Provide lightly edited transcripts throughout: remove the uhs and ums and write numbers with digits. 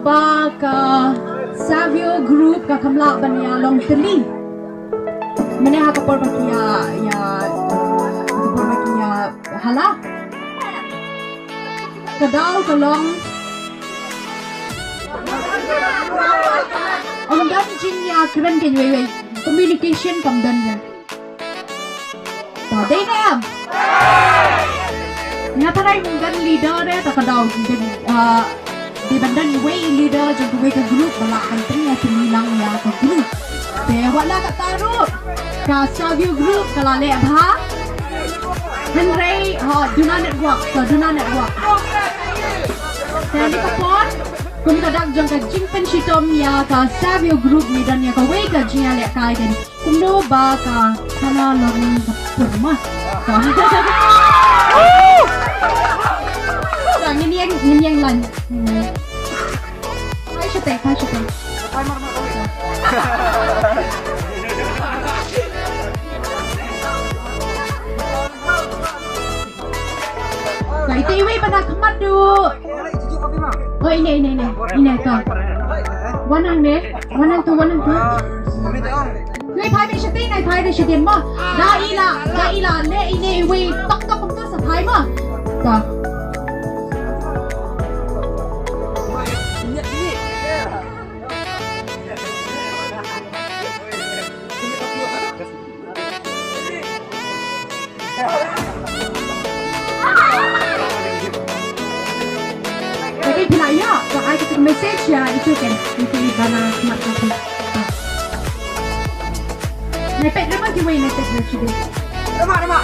ba ka Savio group ka kamla banya long teli. Mene ha kapor bakia hala. Kadal kalong. Ông dan jin ya keren ke we communication kam dan ya. Ta dei na am. Nya tarai munggan leader re ta kadal jin di bandan way leader jeng way ke group bala antri ya sinilang ya ke group te wala ka taru ka Savio group kala le bha Henry do not network dan kapon kun kadak jeng ka jingpen shitom ya ka Savio group ni dan ya ka way ka jia le kai den kumno ba ka kana lorong ka purma ini yang lan. Hai syuting. Hai mar. Kai TV pada kemat du. Oh ini tu. Wanang tu. Nai phai bi syuting ma. Da ila le ini we tok kum tu sa phai ma. Ta. Lagi pinaya, kalau I ketik message ya itu kan, itu karena smart copy. Nepet nama kiway nepet bercudi. Nama.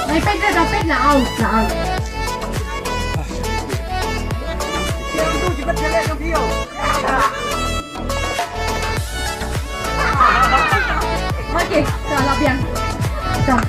Nepet lah out. Itu juga jelek yang video. Okey, dah lapian. Dah.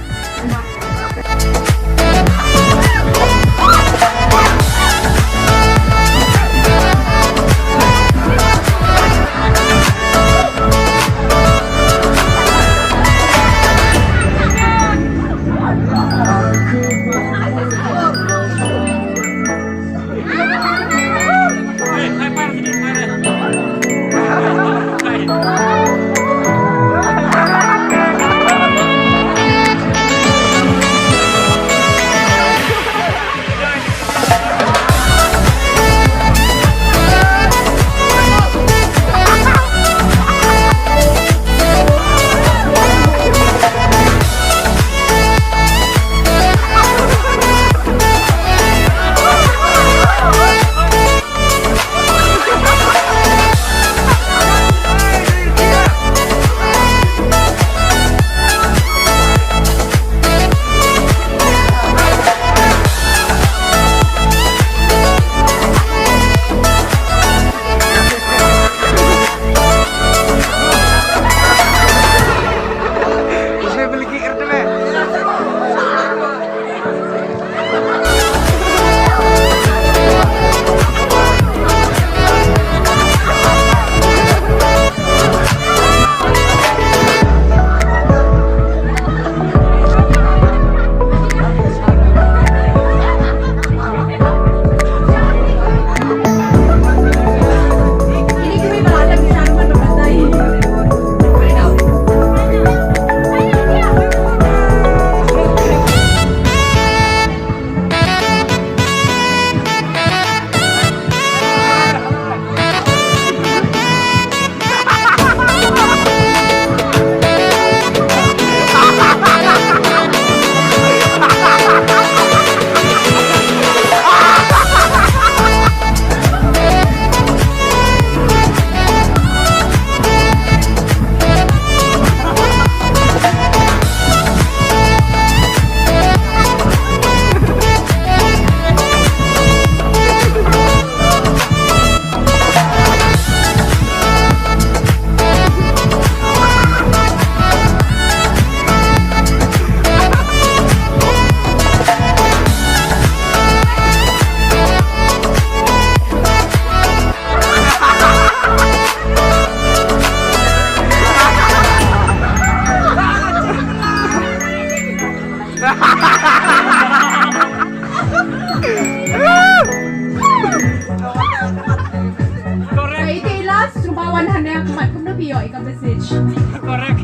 message. Correct.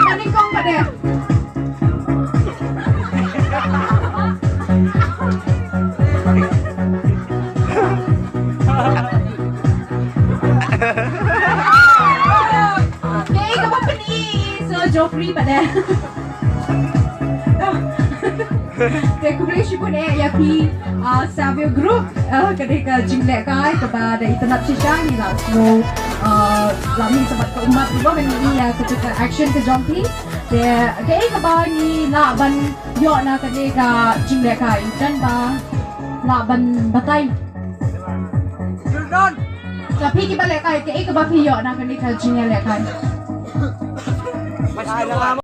Maningkong pa din. Okay, kapag so Joffrey pa din. Decoration po na iaki Savio group ketika jingle kai kepada internet siya nila so lami tempat ke umat juga dengan ia ketika action ke jumping de kay ka ni laban yo na ketika jingle kai dan ba laban batay tapi kita balik kai kay ka yo na ketika jingle kai